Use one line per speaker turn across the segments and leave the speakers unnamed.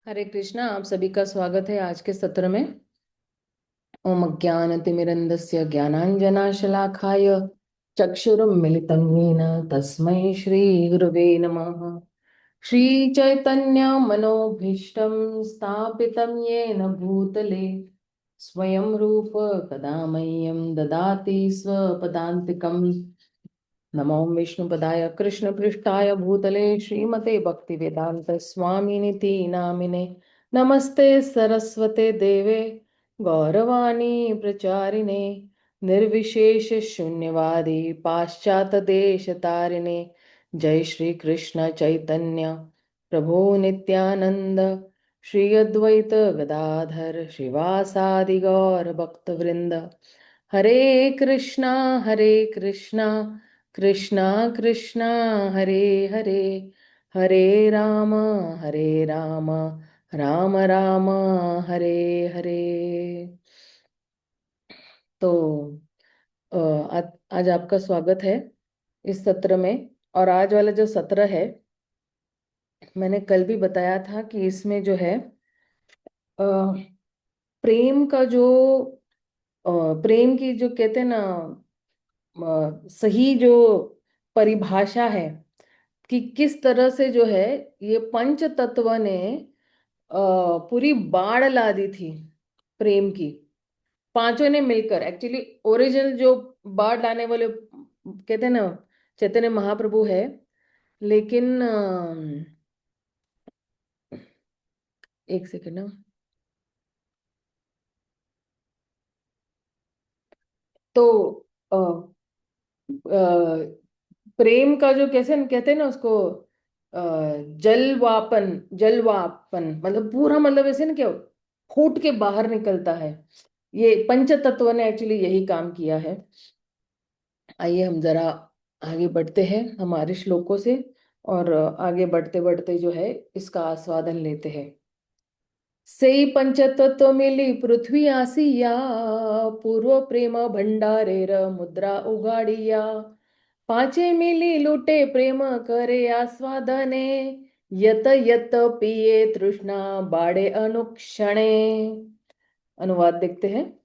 हरे कृष्णा। आप सभी का स्वागत है आज के सत्र में। ओम अज्ञानतिमिरन्धस्य ज्ञानाञ्जनाशलाखाय चक्षुरुन्मिलितं येन तस्मै श्रीगुरवे नमः। श्रीचैतन्यमनोभीष्टं स्थापितं येन भूतले स्वयं रूप कदा मह्यं ददाति स्वपदान्तिकम्। नमो विष्णुपदाय कृष्णपृष्ठाय भूतले श्रीमते भक्तिवेदांत स्वामिनिति नामिने। नमस्ते सरस्वते देवे गौरवाणी प्रचारिणे निर्विशेष शून्यवादी पाश्चात देश तारिणे। जय श्री कृष्ण चैतन्य प्रभु नित्यानंद श्री अद्वैत गदाधर श्रीवासादि गौर भक्तवृंद। हरे कृष्णा कृष्णा कृष्णा हरे हरे, हरे राम राम राम हरे हरे। तो आज आपका स्वागत है इस सत्र में। और आज वाला जो सत्र है, मैंने कल भी बताया था कि इसमें जो है अ, प्रेम का जो प्रेम की जो कहते हैं ना, सही जो परिभाषा है कि किस तरह से जो है ये पंच तत्व ने पूरी बाढ़ ला दी थी प्रेम की। पांचों ने मिलकर एक्चुअली ओरिजिनल जो बाढ़ लाने वाले कहते हैं ना चैतन्य महाप्रभु है। लेकिन एक सेकंड ना। तो अ, प्रेम का जो कैसे कहते हैं ना उसको, जलवापन मतलब पूरा मतलब ऐसे ना क्या फूट के बाहर निकलता है। ये पंच तत्व ने एक्चुअली यही काम किया है। आइए हम जरा आगे बढ़ते हैं हमारे श्लोकों से, और आगे बढ़ते बढ़ते जो है इसका आस्वादन लेते हैं। सेई पंचतत्व मिली पृथ्वी आसिया, पूर्व प्रेम भंडारेर मुद्रा उगाड़िया। पाचे मिली लूटे प्रेम करे आस्वादने, यत यत पिए तृष्णा बाड़े अनुक्षणे। अनुवाद देखते हैं।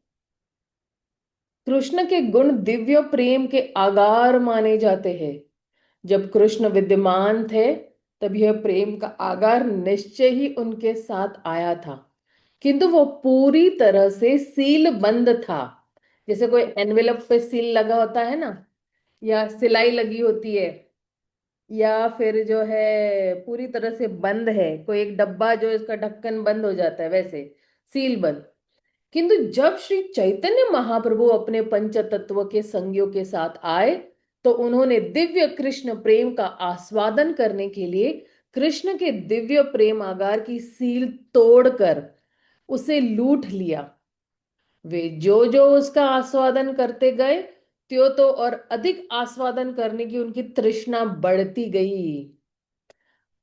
कृष्ण के गुण दिव्य प्रेम के आगार माने जाते हैं। जब कृष्ण विद्यमान थे तब यह प्रेम का आगार निश्चय ही उनके साथ आया था, किंतु वो पूरी तरह से सील बंद था। जैसे कोई एनवेलप पे सील लगा होता है ना, या सिलाई लगी होती है, या फिर जो है पूरी तरह से बंद है कोई एक डब्बा जो इसका ढक्कन बंद हो जाता है, वैसे सील बंद। किंतु जब श्री चैतन्य महाप्रभु अपने पंच तत्व के संगियों के साथ आए तो उन्होंने दिव्य कृष्ण प्रेम का आस्वादन करने के लिए कृष्ण के दिव्य प्रेम आगार की सील तोड़कर उसे लूट लिया। वे जो जो उसका आस्वादन करते गए, त्यों तो और अधिक आस्वादन करने की उनकी तृष्णा बढ़ती गई।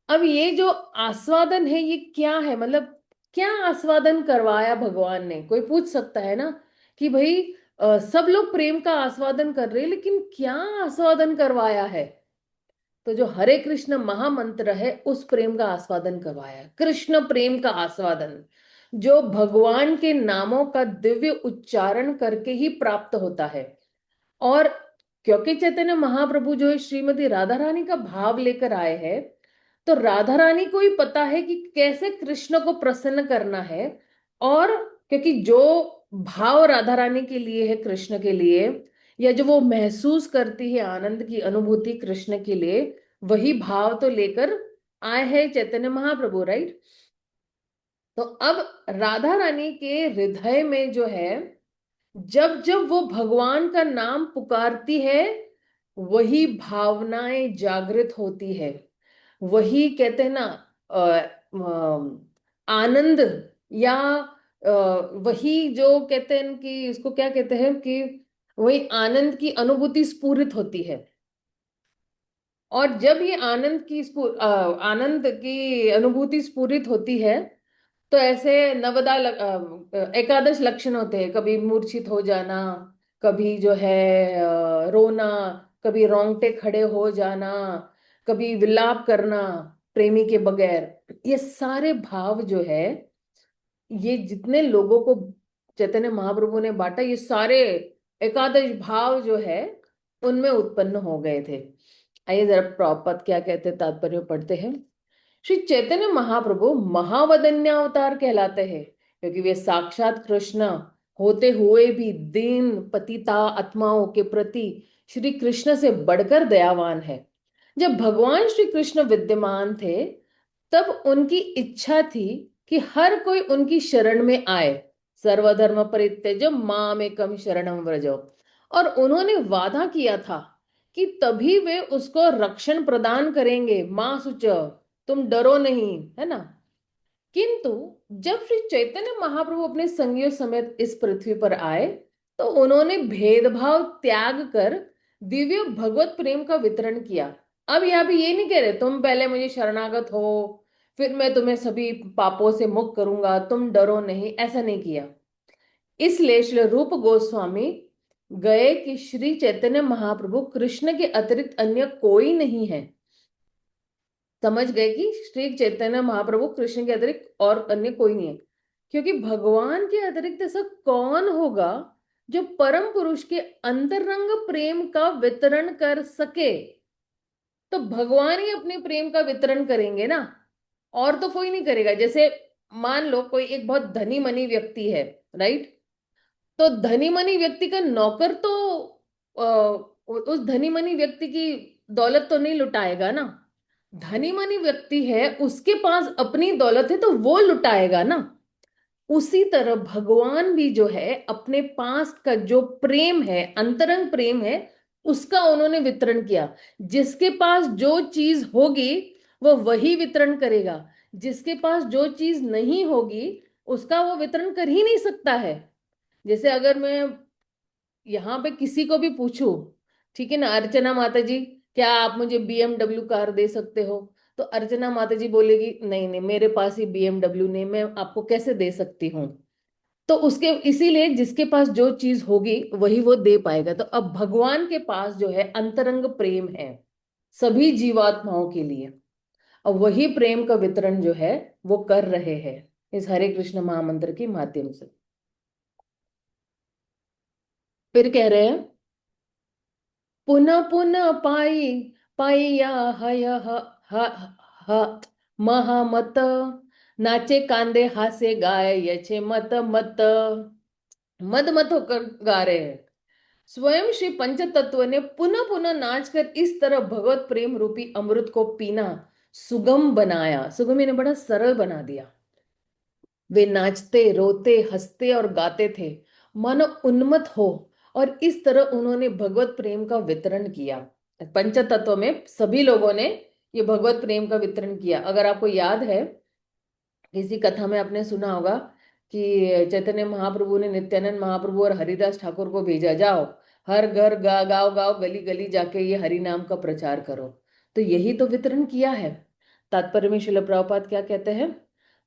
अब ये जो आस्वादन है ये क्या है, मतलब क्या आस्वादन करवाया भगवान ने, कोई पूछ सकता है ना कि भाई सब लोग प्रेम का आस्वादन कर रहे हैं लेकिन क्या आस्वादन करवाया है। तो जो हरे कृष्ण महामंत्र है उस प्रेम का आस्वादन करवाया है। कृष्ण प्रेम का आस्वादन जो भगवान के नामों का दिव्य उच्चारण करके ही प्राप्त होता है। और क्योंकि चैतन्य महाप्रभु जो है श्रीमती राधा रानी का भाव लेकर आए हैं, तो राधा रानी को ही पता है कि कैसे कृष्ण को प्रसन्न करना है। और क्योंकि जो भाव राधा रानी के लिए है कृष्ण के लिए, या जो वो महसूस करती है आनंद की अनुभूति कृष्ण के लिए, वही भाव तो लेकर आए हैं चैतन्य महाप्रभु, राइट। तो अब राधा रानी के हृदय में जो है, जब जब वो भगवान का नाम पुकारती है वही भावनाएं जागृत होती है। वही कहते हैं ना आनंद, या वही जो कहते हैं कि इसको क्या कहते हैं कि वही आनंद की अनुभूति स्फुरित होती है। और जब ये आनंद की अनुभूति स्फुरित होती है तो ऐसे एकादश लक्षण होते हैं। कभी मूर्छित हो जाना, कभी जो है रोना, कभी रोंगटे खड़े हो जाना, कभी विलाप करना, प्रेमी के बगैर, ये सारे भाव जो है, ये जितने लोगों को चैतन्य महाप्रभु ने बांटा, ये सारे एकादश भाव जो है उनमें उत्पन्न हो गए थे। आइए जरा प्रभुपाद क्या कहते हैं, तात्पर्य पढ़ते हैं। श्री चैतन्य महाप्रभु महावदन्य अवतार कहलाते हैं, क्योंकि वे साक्षात कृष्ण होते हुए भी दीन पतिता आत्माओं के प्रति श्री कृष्ण से बढ़कर दयावान है। जब भगवान श्री कृष्ण विद्यमान थे, तब उनकी इच्छा थी कि हर कोई उनकी शरण में आए। सर्वधर्म परित्यज्य मामेकम शरणम व्रजो। और उन्होंने वादा किया था कि तभी वे उसको रक्षण प्रदान करेंगे। मां सुच, तुम डरो नहीं, है ना। किंतु जब श्री चैतन्य महाप्रभु अपने संगियों समेत इस पृथ्वी पर आए, तो उन्होंने भेदभाव त्याग कर दिव्य भगवत प्रेम का वितरण किया। अब यहाँ पे ये नहीं कह रहे तुम पहले मुझे शरणागत हो, फिर मैं तुम्हें सभी पापों से मुक्त करूंगा, तुम डरो नहीं, ऐसा नहीं किया। इसलिए श्री रूप गोस्वामी गए कि श्री चैतन्य महाप्रभु कृष्ण के अतिरिक्त अन्य कोई नहीं है। समझ गए कि श्री चैतन्य महाप्रभु कृष्ण के अतिरिक्त और अन्य कोई नहीं है, क्योंकि भगवान के अतिरिक्त ऐसा कौन होगा जो परम पुरुष के अंतरंग प्रेम का वितरण कर सके। तो भगवान ही अपने प्रेम का वितरण करेंगे ना, और तो कोई नहीं करेगा। जैसे मान लो कोई एक बहुत धनी मनी व्यक्ति है, राइट। तो धनी मनी व्यक्ति का नौकर तो उस धनी मनी व्यक्ति की दौलत तो नहीं लुटाएगा ना। धनी मनी व्यक्ति है, उसके पास अपनी दौलत है तो वो लुटाएगा ना। उसी तरह भगवान भी जो है अपने पास का जो प्रेम है, अंतरंग प्रेम है, उसका उन्होंने वितरण किया। जिसके पास जो चीज होगी वो वही वितरण करेगा, जिसके पास जो चीज नहीं होगी उसका वो वितरण कर ही नहीं सकता है। जैसे अगर मैं यहाँ पे किसी को भी पूछूं, ठीक है ना, अर्चना माता जी क्या आप मुझे BMW कार दे सकते हो, तो अर्चना माता जी बोलेगी नहीं नहीं मेरे पास ही BMW नहीं, मैं आपको कैसे दे सकती हूँ। तो उसके इसीलिए जिसके पास जो चीज होगी वही वो दे पाएगा। तो अब भगवान के पास जो है अंतरंग प्रेम है सभी जीवात्माओं के लिए, और वही प्रेम का वितरण जो है वो कर रहे हैं इस हरे कृष्ण महामंत्र के माध्यम से। फिर कह रहे हैं, पुनः पुनः पाई पाइया हय ह ह महामत, नाचे कांदे हासे गाय यचे मत मत। मद मत होकर गा रहे हैं। स्वयं श्री पंच तत्व ने पुनः पुनः नाचकर इस तरह भगवत प्रेम रूपी अमृत को पीना सुगम बनाया। सुगम ने बड़ा सरल बना दिया। वे नाचते रोते हंसते और गाते थे, मानो उन्मत्त हो। और इस तरह उन्होंने भगवत प्रेम का वितरण किया। पंच तत्व में सभी लोगों ने ये भगवत प्रेम का वितरण किया। अगर आपको याद है, किसी कथा में आपने सुना होगा कि चैतन्य महाप्रभु ने नित्यानंद महाप्रभु और हरिदास ठाकुर को भेजा, जाओ हर घर गाँव गाँव गली गली जाके ये हरि नाम का प्रचार करो। तो यही तो वितरण किया है। तात्पर्य में श्रील प्रभुपाद क्या कहते हैं,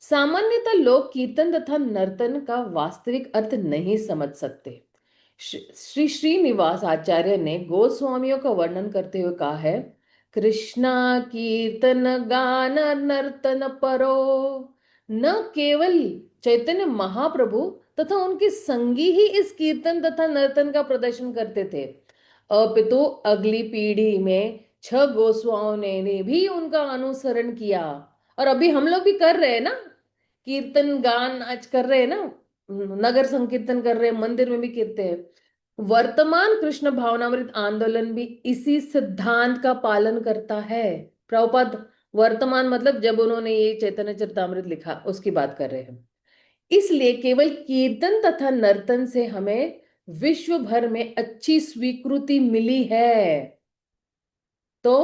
सामान्यतः लोग कीर्तन तथा नर्तन का वास्तविक अर्थ नहीं समझ सकते। श्री श्रीनिवास आचार्य ने गोस्वामियों का वर्णन करते हुए कहा है, कृष्णा कीर्तन गान नर्तन परो। न केवल चैतन्य महाप्रभु तथा उनके संगी ही इस कीर्तन तथा नर्तन का प्रदर्शन करते थे, अपितु अगली पीढ़ी में 6 गोस्वामियों ने भी उनका अनुसरण किया। और अभी हम लोग भी कर रहे हैं ना, कीर्तन गान आज कर रहे हैं ना, नगर संकीर्तन कर रहे हैं, मंदिर में भी कीर्तन है। वर्तमान कृष्ण भावनामृत आंदोलन भी इसी सिद्धांत का पालन करता है। प्रभुपाद वर्तमान मतलब जब उन्होंने ये चैतन्य चरितामृत लिखा उसकी बात कर रहे हैं। इसलिए केवल कीर्तन तथा नर्तन से हमें विश्व भर में अच्छी स्वीकृति मिली है। तो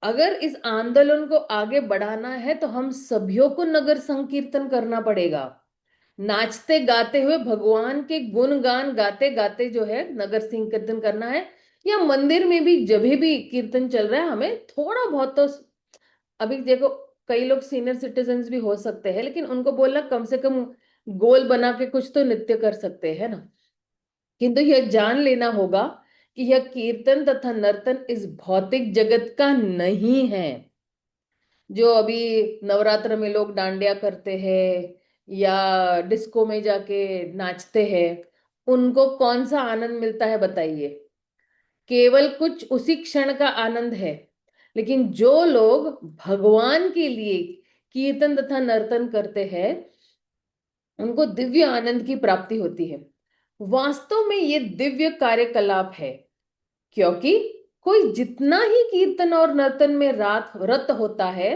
अगर इस आंदोलन को आगे बढ़ाना है तो हम सभी को नगर संकीर्तन करना पड़ेगा। नाचते गाते हुए भगवान के गुण गान गाते गाते जो है नगर संकीर्तन करना है। या मंदिर में भी जब भी कीर्तन चल रहा है हमें थोड़ा बहुत तो, अभी देखो कई लोग सीनियर सिटीजन्स भी हो सकते हैं, लेकिन उनको बोलना कम से कम गोल बना के कुछ तो नृत्य कर सकते हैं ना। किंतु यह जान लेना होगा कि यह कीर्तन तथा नर्तन इस भौतिक जगत का नहीं है। जो अभी नवरात्र में लोग डांडिया करते हैं या डिस्को में जाके नाचते हैं, उनको कौन सा आनंद मिलता है बताइए? केवल कुछ उसी क्षण का आनंद है। लेकिन जो लोग भगवान के लिए कीर्तन तथा नर्तन करते हैं, उनको दिव्य आनंद की प्राप्ति होती है। वास्तव में ये दिव्य कार्यकलाप है, क्योंकि कोई जितना ही कीर्तन और नर्तन में रात रत होता है,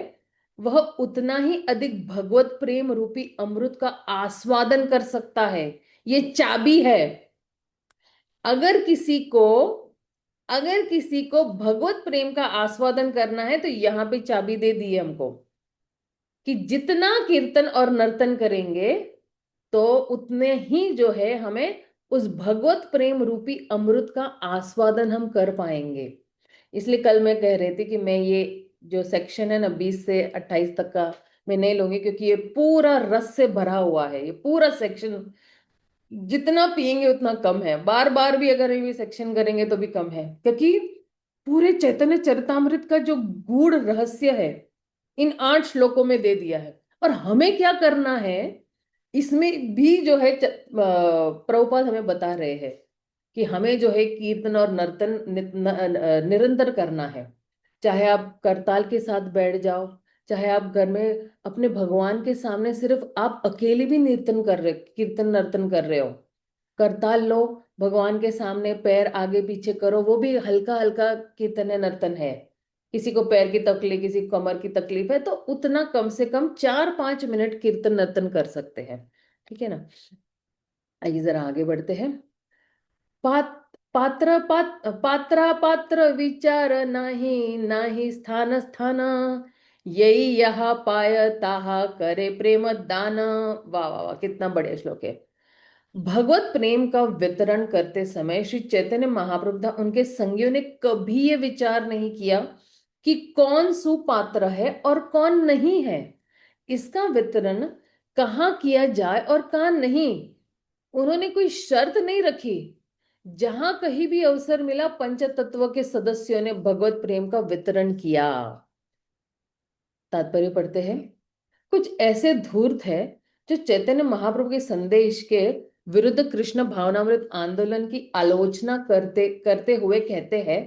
वह उतना ही अधिक भगवत प्रेम रूपी अमृत का आस्वादन कर सकता है। ये चाबी है। अगर किसी को अगर किसी को भगवत प्रेम का आस्वादन करना है, तो यहां पे चाबी दे दी है हमको कि जितना कीर्तन और नर्तन करेंगे, तो उतने ही जो है हमें उस भगवत प्रेम रूपी अमृत का आस्वादन हम कर पाएंगे। इसलिए कल मैं कह रही थी कि मैं ये जो सेक्शन है ना 20 से 28 तक का, मैं नहीं लूंगी, क्योंकि ये पूरा रस से भरा हुआ है। ये पूरा सेक्शन जितना पिएंगे उतना कम है। बार बार भी अगर ये सेक्शन करेंगे तो भी कम है, क्योंकि पूरे चैतन्य चरितामृत का जो गूढ़ रहस्य है इन 8 श्लोकों में दे दिया है। और हमें क्या करना है, इसमें भी जो है प्रभुपाद हमें बता रहे हैं कि हमें जो है कीर्तन और नर्तन निरंतर करना है। चाहे आप करताल के साथ बैठ जाओ, चाहे आप घर में अपने भगवान के सामने सिर्फ आप अकेले भी कीर्तन नर्तन कर रहे हो, करताल लो, भगवान के सामने पैर आगे पीछे करो, वो भी हल्का हल्का कीर्तन है, नर्तन है। किसी को पैर की तकलीफ, किसी को कमर की तकलीफ है, तो उतना कम से कम 4-5 मिनट कीर्तन नर्तन कर सकते हैं। ठीक है ना? आइए जरा आगे बढ़ते हैं। पात्रा पात्र विचार नाही, नाही स्थान स्थान, यही यह पाय ताहा करे प्रेम दान। वाह वाह वाह, कितना बढ़िया श्लोक है। भगवत प्रेम का वितरण करते समय श्री चैतन्य महाप्रभु तथा उनके संगियों ने कभी ये विचार नहीं किया कि कौन सुपात्र है और कौन नहीं है। इसका वितरण कहाँ किया जाए और कहाँ नहीं, उन्होंने कोई शर्त नहीं रखी। जहां कहीं भी अवसर मिला, पंच तत्व के सदस्यों ने भगवत प्रेम का वितरण किया। तात्पर्य पढ़ते हैं। कुछ ऐसे धूर्त है जो चैतन्य महाप्रभु के संदेश के विरुद्ध कृष्ण भावनामृत आंदोलन की आलोचना करते करते हुए कहते हैं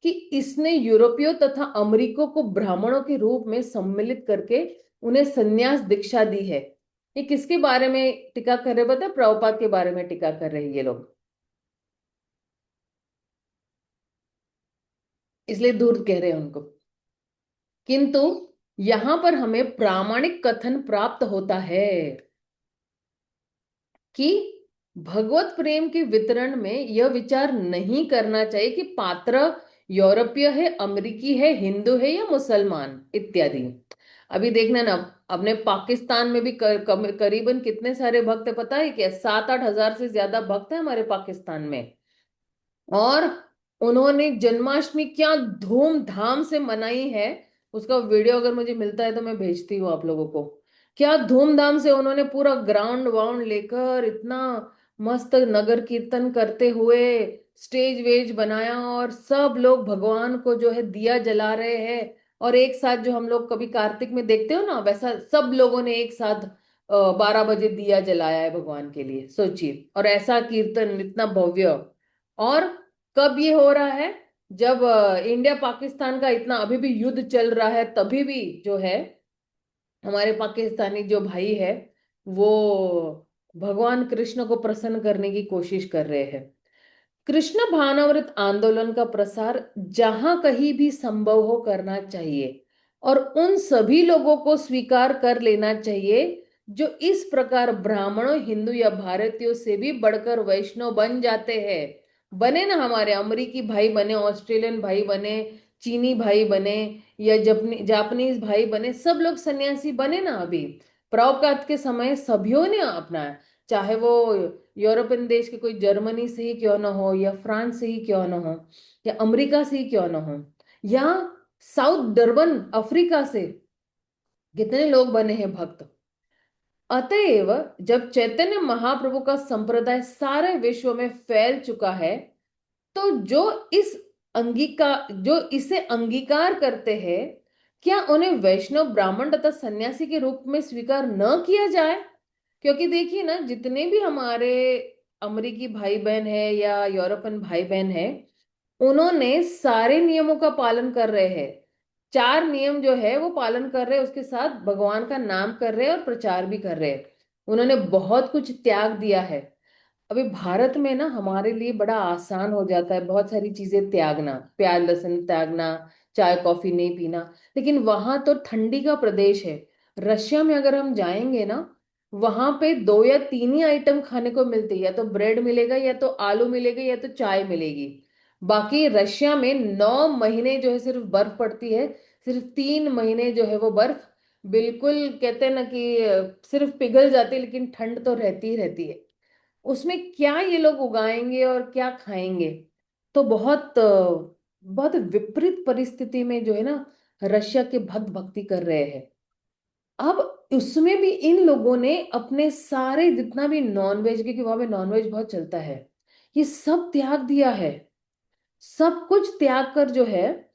कि इसने यूरोपियों तथा अमेरिको को ब्राह्मणों के रूप में सम्मिलित करके उन्हें संन्यास दीक्षा दी है। ये किसके बारे में टीका कर रहे बता? प्रभुपाद के बारे में टीका कर रहे हैं ये लोग, इसलिए धूर्त कह रहे हैं उनको। किंतु यहां पर हमें प्रामाणिक कथन प्राप्त होता है कि भगवत प्रेम के वितरण में यह विचार नहीं करना चाहिए कि पात्र यूरोपीय है, अमेरिकी है, हिंदू है या मुसलमान इत्यादि। अभी देखना ना, अपने पाकिस्तान में भी करीबन कितने सारे भक्त है पता है क्या? 7-8 हजार से ज्यादा भक्त है हमारे पाकिस्तान में। और उन्होंने जन्माष्टमी क्या धूमधाम से मनाई है। उसका वीडियो अगर मुझे मिलता है तो मैं भेजती हूँ आप लोगों को। क्या धूमधाम से उन्होंने पूरा ग्राउंड वाउंड लेकर इतना मस्त नगर कीर्तन करते हुए स्टेज वेज बनाया, और सब लोग भगवान को जो है दिया जला रहे हैं। और एक साथ, जो हम लोग कभी कार्तिक में देखते हो ना, वैसा सब लोगों ने एक साथ 12 बजे दिया जलाया है भगवान के लिए, सोचिए। और ऐसा कीर्तन इतना भव्य। और कब ये हो रहा है? जब इंडिया पाकिस्तान का इतना अभी भी युद्ध चल रहा है, तभी भी जो है हमारे पाकिस्तानी जो भाई है, वो भगवान कृष्ण को प्रसन्न करने की कोशिश कर रहे हैं। कृष्ण भावनामृत आंदोलन का प्रसार जहां कहीं भी संभव हो करना चाहिए, और उन सभी लोगों को स्वीकार कर लेना चाहिए जो इस प्रकार ब्राह्मणों, हिंदू या भारतीयों से भी बढ़कर वैष्णव बन जाते हैं। बने ना, हमारे अमेरिकी भाई बने, ऑस्ट्रेलियन भाई बने, चीनी भाई बने, या जापानीज भाई बने, सब लोग सन्यासी बने ना अभी। प्रभुपाद के समय सभीयों ने अपनाया, चाहे वो यूरोपियन देश के कोई जर्मनी से ही क्यों ना हो, या फ्रांस से ही क्यों ना हो, या अमेरिका से ही क्यों ना हो, या साउथ डरबन अफ्रीका से कितने लोग बने हैं भक्त। अतएव जब चैतन्य महाप्रभु का संप्रदाय सारे विश्व में फैल चुका है, तो जो इसे अंगीकार करते हैं, क्या उन्हें वैष्णव ब्राह्मण तथा सन्यासी के रूप में स्वीकार न किया जाए? क्योंकि देखिए ना, जितने भी हमारे अमेरिकी भाई बहन है या यूरोपियन भाई बहन है, उन्होंने सारे नियमों का पालन कर रहे हैं। चार नियम जो है वो पालन कर रहे हैं, उसके साथ भगवान का नाम कर रहे हैं और प्रचार भी कर रहे हैं। उन्होंने बहुत कुछ त्याग दिया है। अभी भारत में ना हमारे लिए बड़ा आसान हो जाता है बहुत सारी चीजें त्यागना, प्याज लहसुन त्यागना, चाय कॉफी नहीं पीना। लेकिन वहां तो ठंडी का प्रदेश है। रशिया में अगर हम जाएंगे ना, वहां पे दो या तीन ही आइटम खाने को मिलते हैं, या तो ब्रेड मिलेगा, या तो आलू मिलेगा, या तो चाय मिलेगी। बाकी रशिया में 9 महीने जो है सिर्फ बर्फ पड़ती है। सिर्फ 3 महीने जो है वो बर्फ बिल्कुल, कहते हैं ना कि सिर्फ पिघल जाती है, लेकिन ठंड तो रहती ही रहती है। उसमें क्या ये लोग उगाएंगे और क्या खाएंगे? तो बहुत विपरीत परिस्थिति में जो है ना, रशिया के भक्त भक्ति कर रहे हैं। अब उसमें भी इन लोगों ने अपने सारे जितना भी नॉनवेज, क्योंकि वहां पे नॉनवेज बहुत चलता है, ये सब त्याग दिया है। सब कुछ त्याग कर जो है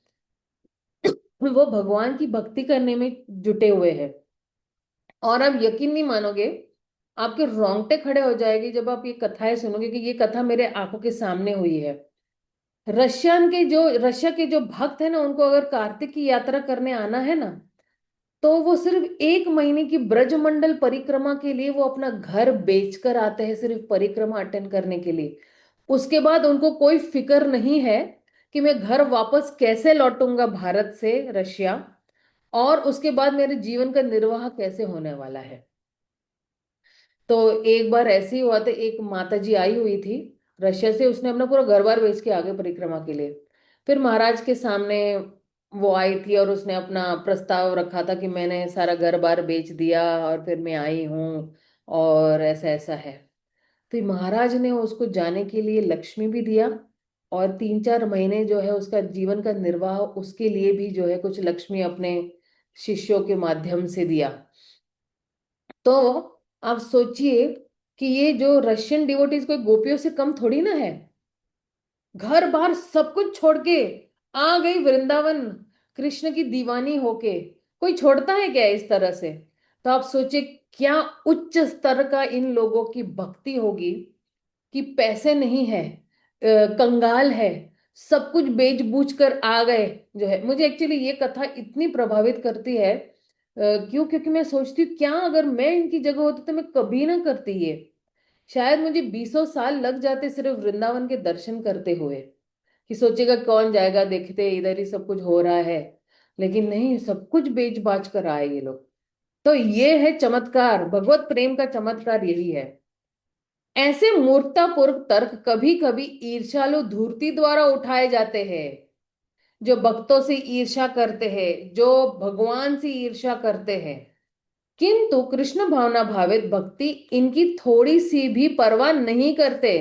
वो भगवान की भक्ति करने में जुटे हुए हैं। और आप यकीन नहीं मानोगे, आपके रोंगटे खड़े हो जाएंगे जब आप ये कथाएं सुनोगे, कि ये कथा मेरे आंखों के सामने हुई है। रशिया के जो भक्त है ना, उनको अगर कार्तिक की यात्रा करने आना है ना, तो वो सिर्फ 1 महीने की ब्रजमंडल परिक्रमा के लिए वो अपना घर बेचकर आते हैं, सिर्फ परिक्रमा अटेंड करने के लिए। उसके बाद उनको कोई फिक्र नहीं है कि मैं घर वापस कैसे लौटूंगा भारत से रशिया, और उसके बाद मेरे जीवन का निर्वाह कैसे होने वाला है। तो एक बार ऐसे ही हुआ था, एक माता जी आई हुई थी रशिया से, उसने अपना पूरा घर बार बेच के आगे परिक्रमा के लिए। फिर महाराज के सामने वो आई थी और उसने अपना प्रस्ताव रखा था कि मैंने सारा घर बार बेच दिया और फिर मैं आई हूँ, और ऐसा ऐसा है। तो महाराज ने उसको जाने के लिए लक्ष्मी भी दिया, और 3-4 महीने जो है उसका जीवन का निर्वाह उसके लिए भी जो है कुछ लक्ष्मी अपने शिष्यों के माध्यम से दिया। तो आप सोचिए कि ये जो रशियन डिवोटीज कोई गोपियों से कम थोड़ी ना है। घर बार सब कुछ छोड़ के आ गई वृंदावन, कृष्ण की दीवानी होके। कोई छोड़ता है क्या इस तरह से? तो आप सोचिए क्या उच्च स्तर का इन लोगों की भक्ति होगी, कि पैसे नहीं है, कंगाल है, सब कुछ बेच बूझ कर आ गए। जो है, मुझे एक्चुअली ये कथा इतनी प्रभावित करती है। क्यों? क्योंकि मैं सोचती हूँ, क्या अगर मैं इनकी जगह होती तो मैं कभी ना करती ये। शायद मुझे 20 साल लग जाते सिर्फ वृंदावन के दर्शन करते हुए, कि सोचेगा कौन जाएगा देखते, इधर ही सब कुछ हो रहा है। लेकिन नहीं, सब कुछ बेच बाच कर आए ये लोग। तो ये है चमत्कार, भगवत प्रेम का चमत्कार यही है। ऐसे मूर्खतापूर्ण तर्क कभी कभी ईर्ष्यालु धूर्ति द्वारा उठाए जाते हैं, जो भक्तों से ईर्ष्या करते हैं, जो भगवान से ईर्ष्या करते हैं। किंतु कृष्ण भावना भावित भक्ति इनकी थोड़ी सी भी परवाह नहीं करते।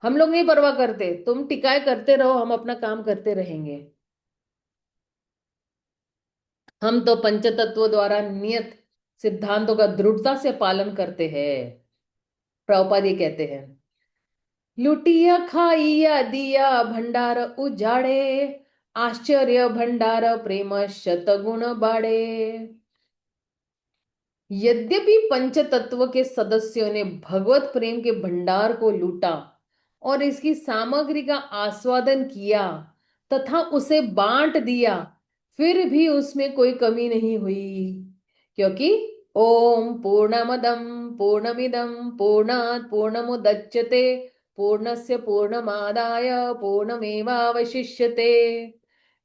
हम लोग नहीं परवाह करते, तुम टिकाए करते रहो, हम अपना काम करते रहेंगे। हम तो पंचतत्व द्वारा नियत सिद्धांतों का दृढ़ता से पालन करते हैं। प्रभुपाद ये कहते हैं, लुटिया खाइया दिया भंडार उजाड़े, आश्चर्य भंडार प्रेम शतगुण बाड़े। यद्यपि पंचतत्व के सदस्यों ने भगवत प्रेम के भंडार को लूटा और इसकी सामग्री का आस्वादन किया तथा उसे बांट दिया, फिर भी उसमें कोई कमी नहीं हुई। क्योंकि ओम पूर्णमदम पूर्णमिदम पूर्णात् पूर्णमुदच्यते पूर्णस्य पूर्णमादाय पूर्णमेवावशिष्यते।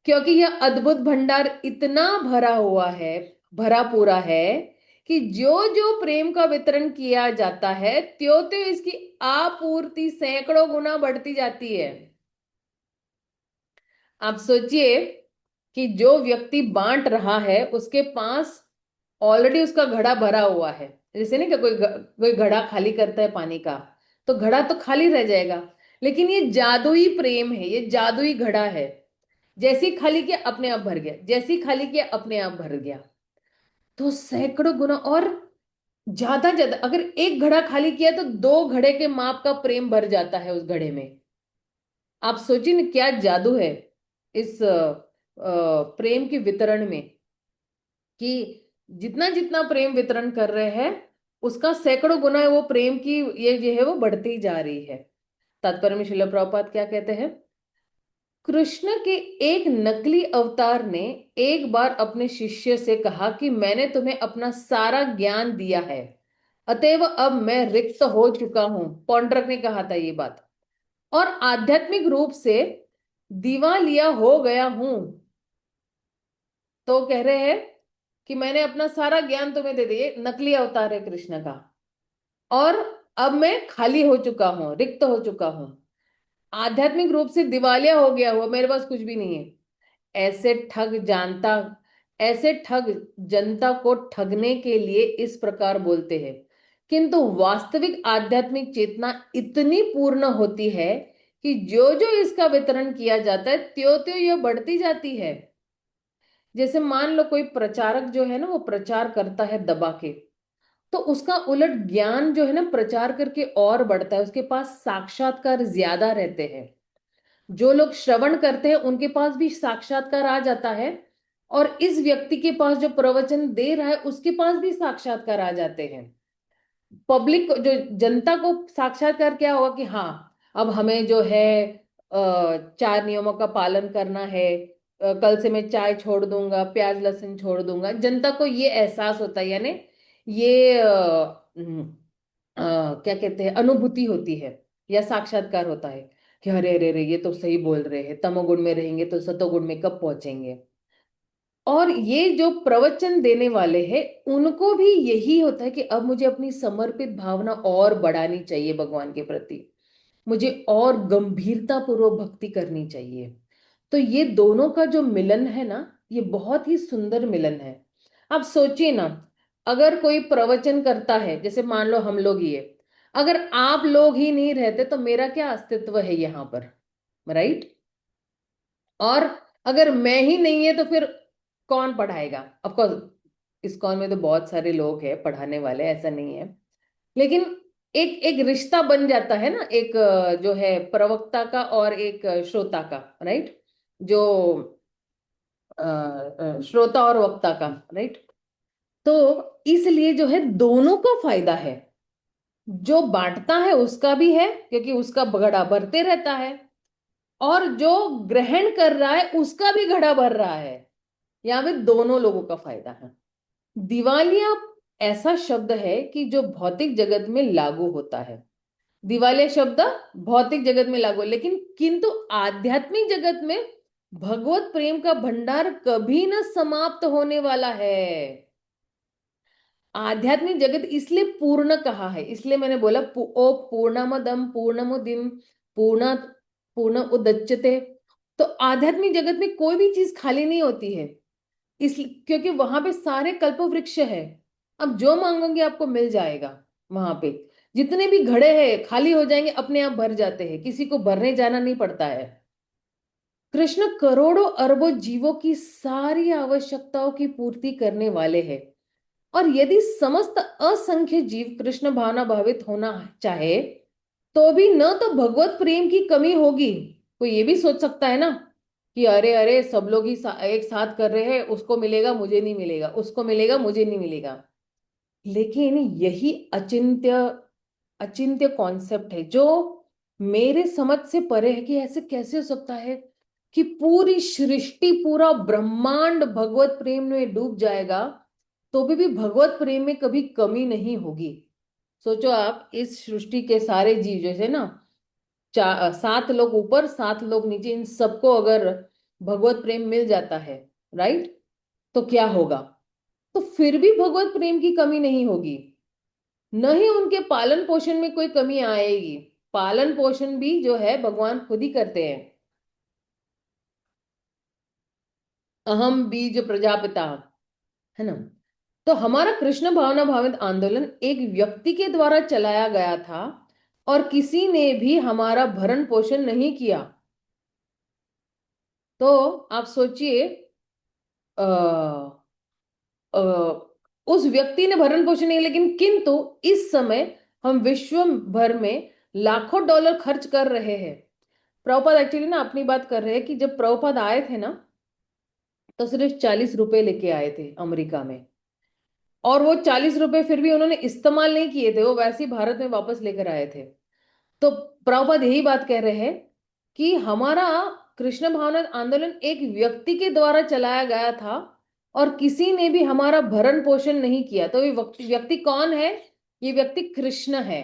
क्योंकि यह अद्भुत भंडार इतना भरा हुआ है, भरा पूरा है, कि जो जो प्रेम का वितरण किया जाता है, त्यों त्यों इसकी आपूर्ति सैकड़ों गुना बढ़ती जाती है। आप सोचिए कि जो व्यक्ति बांट रहा है उसके पास ऑलरेडी उसका घड़ा भरा हुआ है। जैसे नहीं कि कोई घड़ा खाली करता है पानी का, तो घड़ा तो खाली रह जाएगा। लेकिन ये जादुई प्रेम है, ये जादुई घड़ा है। जैसी खाली किया अपने आप भर गया, जैसी खाली किया अपने आप भर गया। तो सैकड़ों गुना, और ज्यादा ज्यादा अगर एक घड़ा खाली किया तो 2 घड़े के माप का प्रेम भर जाता है उस घड़े में। आप सोचिए ना क्या जादू है इस प्रेम के वितरण में, कि जितना जितना प्रेम वितरण कर रहे हैं उसका सैकड़ों गुना है वो प्रेम की ये जो है वो बढ़ती जा रही है। तात्पर्य में श्रील प्रभुपाद क्या कहते हैं? कृष्ण के एक नकली अवतार ने एक बार अपने शिष्य से कहा कि मैंने तुम्हें अपना सारा ज्ञान दिया है, अतएव अब मैं रिक्त हो चुका हूं। पौंड्रक ने कहा था ये बात, और आध्यात्मिक रूप से दिवालिया हो गया हूं। तो कह रहे हैं कि मैंने अपना सारा ज्ञान तुम्हें दे दिया, नकली अवतार है कृष्ण का, और अब मैं खाली हो चुका हूं, रिक्त हो चुका हूं, आध्यात्मिक रूप से दिवालिया हो गया हुआ, मेरे पास कुछ भी नहीं है। ऐसे ठग जानता ऐसे ठग जनता को ठगने के लिए इस प्रकार बोलते हैं, किंतु वास्तविक आध्यात्मिक चेतना इतनी पूर्ण होती है कि जो जो इसका वितरण किया जाता है त्यों त्यों यह बढ़ती जाती है। जैसे मान लो कोई प्रचारक जो है ना वो प्रचार करता है दबा के, तो उसका उलट ज्ञान जो है ना प्रचार करके और बढ़ता है, उसके पास साक्षात्कार ज्यादा रहते हैं। जो लोग श्रवण करते हैं उनके पास भी साक्षात्कार आ जाता है, और इस व्यक्ति के पास जो प्रवचन दे रहा है उसके पास भी साक्षात्कार आ जाते हैं। पब्लिक जो जनता को साक्षात्कार क्या होगा कि हाँ अब हमें जो है 4 नियमों का पालन करना है, कल से मैं चाय छोड़ दूंगा, प्याज लहसुन छोड़ दूंगा। जनता को ये एहसास होता है, यानी ये क्या कहते हैं, अनुभूति होती है या साक्षात्कार होता है कि अरे अरे अरे ये तो सही बोल रहे हैं, तमोगुण में रहेंगे तो सतोगुण में कब पहुंचेंगे। और ये जो प्रवचन देने वाले हैं उनको भी यही होता है कि अब मुझे अपनी समर्पित भावना और बढ़ानी चाहिए भगवान के प्रति, मुझे और गंभीरता पूर्वक भक्ति करनी चाहिए। तो ये दोनों का जो मिलन है ना, ये बहुत ही सुंदर मिलन है। आप सोचिए ना, अगर कोई प्रवचन करता है, जैसे मान लो हम लोग ही है, अगर आप लोग ही नहीं रहते तो मेरा क्या अस्तित्व है यहाँ पर, राइट? और अगर मैं ही नहीं है तो फिर कौन पढ़ाएगा? ऑफ कोर्स इस्कॉन में तो बहुत सारे लोग हैं पढ़ाने वाले, ऐसा नहीं है, लेकिन एक एक रिश्ता बन जाता है ना, एक जो है प्रवक्ता का और एक श्रोता का, राइट? जो श्रोता और वक्ता का, राइट? तो इसलिए जो है दोनों का फायदा है, जो बांटता है उसका भी है क्योंकि उसका घड़ा भरते रहता है, और जो ग्रहण कर रहा है उसका भी घड़ा भर रहा है। यहाँ पे दोनों लोगों का फायदा है। दिवालिया ऐसा शब्द है कि जो भौतिक जगत में लागू होता है। दिवालिया शब्द भौतिक जगत में लागू, लेकिन किंतु आध्यात्मिक जगत में भगवत प्रेम का भंडार कभी न समाप्त होने वाला है। आध्यात्मिक जगत इसलिए पूर्ण कहा है, इसलिए मैंने बोला ओ पूर्णमदम पूर्णमुदिम पूर्ण पूर्ण उदच्यते। तो आध्यात्मिक जगत में कोई भी चीज खाली नहीं होती है, इस क्योंकि वहां पे सारे कल्प वृक्ष है। अब जो मांगोगे आपको मिल जाएगा वहां पे। जितने भी घड़े हैं खाली हो जाएंगे, अपने आप भर जाते हैं, किसी को भरने जाना नहीं पड़ता है। कृष्ण करोड़ों अरबों जीवों की सारी आवश्यकताओं की पूर्ति करने वाले हैं, और यदि समस्त असंख्य जीव कृष्ण भावना भावित होना चाहे तो भी न तो भगवत प्रेम की कमी होगी। कोई ये भी सोच सकता है ना कि अरे अरे सब लोग ही एक साथ कर रहे हैं, उसको मिलेगा मुझे नहीं मिलेगा, उसको मिलेगा मुझे नहीं मिलेगा। लेकिन यही अचिंत्य अचिंत्य कॉन्सेप्ट है जो मेरे समझ से परे है, कि ऐसे कैसे हो सकता है कि पूरी सृष्टि पूरा ब्रह्मांड भगवत प्रेम में डूब जाएगा तो भी भगवत प्रेम में कभी कमी नहीं होगी। सोचो आप, इस सृष्टि के सारे जीव जैसे ना 7 लोग ऊपर 7 लोग नीचे, इन सबको अगर भगवत प्रेम मिल जाता है, राइट, तो क्या होगा? तो फिर भी भगवत प्रेम की कमी नहीं होगी, न ही उनके पालन पोषण में कोई कमी आएगी। पालन पोषण भी जो है भगवान खुद ही करते हैं। अहम बीज प्रजापिता, है ना? तो हमारा कृष्ण भावना भावित आंदोलन एक व्यक्ति के द्वारा चलाया गया था, और किसी ने भी हमारा भरण पोषण नहीं किया। तो आप सोचिए, अ, अ, उस व्यक्ति ने भरण पोषण नहीं, लेकिन किंतु इस समय हम विश्व भर में लाखों डॉलर खर्च कर रहे हैं। प्रभुपाद एक्चुअली ना अपनी बात कर रहे हैं कि जब प्रभुपाद आए थे ना, तो सिर्फ 40 रुपए लेके आए थे अमेरिका में। और वो 40 रुपए फिर भी उन्होंने इस्तेमाल नहीं किए थे, वो वैसे ही भारत में वापस लेकर आए थे। तो प्रभुपाद यही बात कह रहे हैं कि हमारा कृष्ण भावना आंदोलन एक व्यक्ति के द्वारा चलाया गया था, और किसी ने भी हमारा भरण पोषण नहीं किया। तो ये व्यक्ति कौन है? ये व्यक्ति कृष्ण है।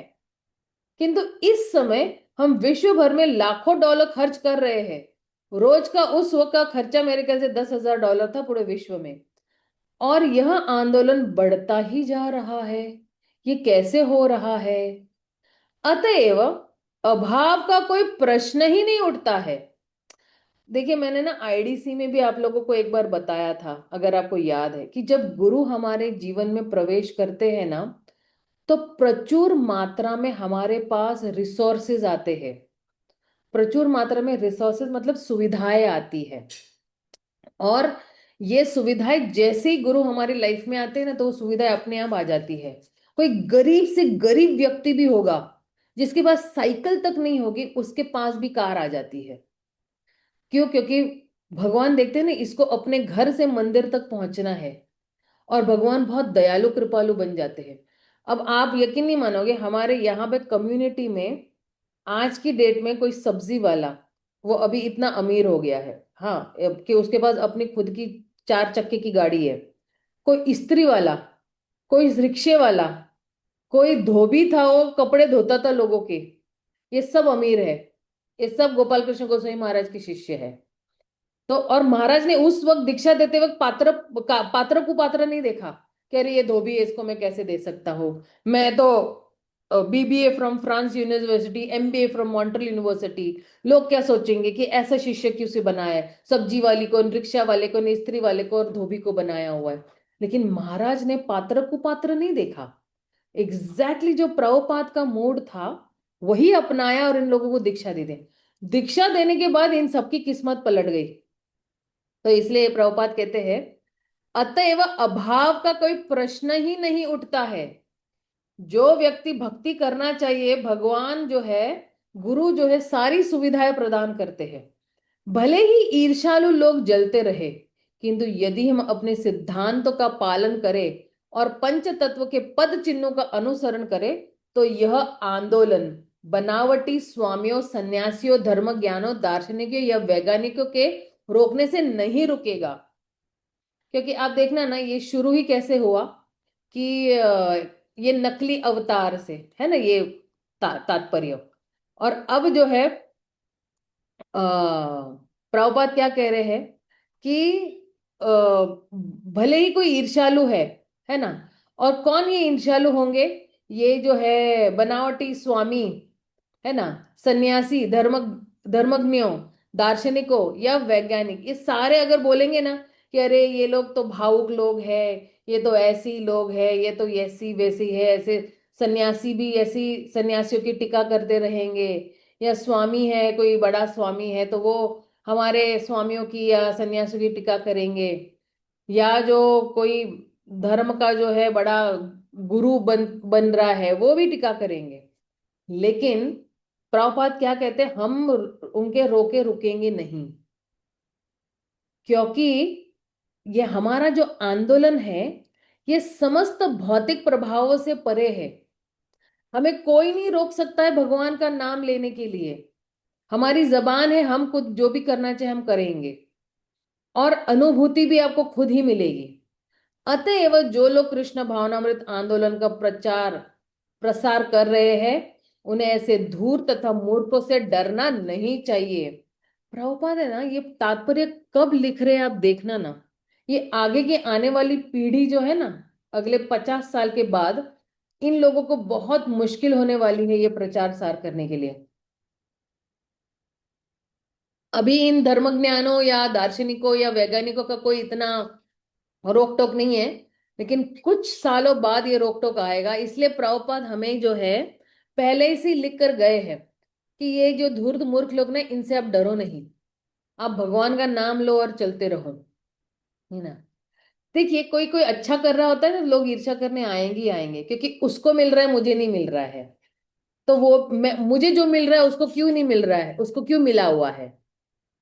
किंतु इस समय हम विश्व भर में लाखों डॉलर खर्च कर रहे हैं। रोज का उस वक्त का खर्चा मेरे ख्याल से 10,000 डॉलर था पूरे विश्व में। और यह आंदोलन बढ़ता ही जा रहा है। ये कैसे हो रहा है? अतएव अभाव का कोई प्रश्न ही नहीं उठता है। देखिए, मैंने ना आईडीसी में भी आप लोगों को एक बार बताया था, अगर आपको याद है, कि जब गुरु हमारे जीवन में प्रवेश करते हैं ना, तो प्रचुर मात्रा में हमारे पास रिसोर्सेज आते हैं। प्रचुर मात्रा में रिसोर्सेज मतलब सुविधाएं आती है। और ये सुविधाएं जैसे ही गुरु हमारी लाइफ में आते हैं ना, तो वो सुविधाएं अपने आप आ जाती है। कोई गरीब से गरीब व्यक्ति भी होगा, जिसके पास साइकिल तक नहीं होगी, उसके पास भी कार आ जाती है। क्यों? क्योंकि भगवान देखते हैं ना, इसको अपने घर से मंदिर तक पहुंचना है, और भगवान बहुत दयालु कृपालु बन जाते हैं। अब आप यकीन नहीं मानोगे, हमारे यहाँ पे कम्युनिटी में आज की डेट में कोई सब्जी वाला, वो अभी इतना अमीर हो गया है, हाँ, कि उसके पास अपनी खुद की 4 चक्के की गाड़ी है। कोई इस्त्री वाला, कोई रिक्शे वाला, कोई धोबी था, वो कपड़े धोता था लोगों के, ये सब अमीर है। ये सब गोपाल कृष्ण गोस्वामी महाराज के शिष्य है। तो और महाराज ने उस वक्त दीक्षा देते वक्त पात्र कुपात्र नहीं देखा कि अरे ये धोबी है, इसको मैं कैसे दे सकता हूँ। मैं तो BBA from France university, MBA from Montreal university, लोग क्या सोचेंगे कि ऐसा शिष्य क्यों से बनाया है, सब्जी वाली को, रिक्शा वाले को, इस्त्री वाले को और धोबी को बनाया हुआ है। लेकिन महाराज ने पात्र कुपात्र नहीं देखा। एग्जैक्टली जो प्रभुपाद का मूड था, वही अपनाया और इन लोगों को दीक्षा दे दे। दीक्षा देने के बाद इन सबकी किस्मत पलट गई। तो इसलिए प्रभुपाद कहते हैं, अतएव अभाव का कोई प्रश्न ही नहीं उठता है। जो व्यक्ति भक्ति करना चाहिए, भगवान जो है, गुरु जो है, सारी सुविधाएं प्रदान करते हैं। भले ही ईर्ष्यालु लोग जलते रहे, किंतु यदि हम अपने सिद्धांतों का पालन करें और पंच तत्व के पद चिन्हों का अनुसरण करें, तो यह आंदोलन बनावटी स्वामियों, सन्यासियों, धर्म ज्ञानों, दार्शनिकों या वैज्ञानिकों के रोकने से नहीं रुकेगा। क्योंकि आप देखना ना, ये शुरू ही कैसे हुआ कि ये नकली अवतार से है ना, ये तात्पर्य। और अब जो है प्रभुपाद क्या कह रहे हैं कि अ, भले ही कोई ईर्ष्यालु है ना, और कौन ये ईर्ष्यालु होंगे? ये जो है बनावटी स्वामी, है ना, सन्यासी, धर्मज्ञों, दार्शनिकों या वैज्ञानिक, ये सारे अगर बोलेंगे ना कि अरे ये लोग तो भावुक लोग हैं, ये तो ऐसी लोग हैं, ये तो ऐसी वैसी है, ऐसे सन्यासी भी ऐसी सन्यासियों की टीका करते रहेंगे, या स्वामी है, कोई बड़ा स्वामी है तो वो हमारे स्वामियों की या सन्यासियों की टीका करेंगे, या जो कोई धर्म का जो है बड़ा गुरु बन बन रहा है, वो भी टीका करेंगे। लेकिन प्रभुपाद क्या कहते हैं, हम उनके रोके रुकेंगे नहीं। क्योंकि ये हमारा जो आंदोलन है, ये समस्त भौतिक प्रभावों से परे है। हमें कोई नहीं रोक सकता है भगवान का नाम लेने के लिए। हमारी जबान है, हम खुद जो भी करना चाहे हम करेंगे, और अनुभूति भी आपको खुद ही मिलेगी। अतएव जो लोग कृष्ण भावनामृत आंदोलन का प्रचार प्रसार कर रहे हैं, उन्हें ऐसे धूर्त तथा मूर्खों से डरना नहीं चाहिए। प्रभुपाद है ना, ये तात्पर्य कब लिख रहे हैं आप देखना ना। ये आगे की आने वाली पीढ़ी जो है ना, अगले 50 साल के बाद इन लोगों को बहुत मुश्किल होने वाली है ये प्रचार सार करने के लिए। अभी इन धर्मज्ञानों या दार्शनिकों या वैज्ञानिकों का कोई इतना रोक टोक नहीं है, लेकिन कुछ सालों बाद ये रोक टोक आएगा। इसलिए प्रभुपाद हमें जो है पहले से लिख कर गए हैं कि ये जो धूर्त मूर्ख लोग ना, इनसे आप डरो नहीं, आप भगवान का नाम लो और चलते रहो, है ना। देखिए, कोई कोई अच्छा कर रहा होता है ना, लोग ईर्ष्या करने आएंगे ही आएंगे, क्योंकि उसको मिल रहा है, मुझे नहीं मिल रहा है। तो वो मुझे जो मिल रहा है उसको क्यों नहीं मिल रहा है, उसको क्यों मिला हुआ है,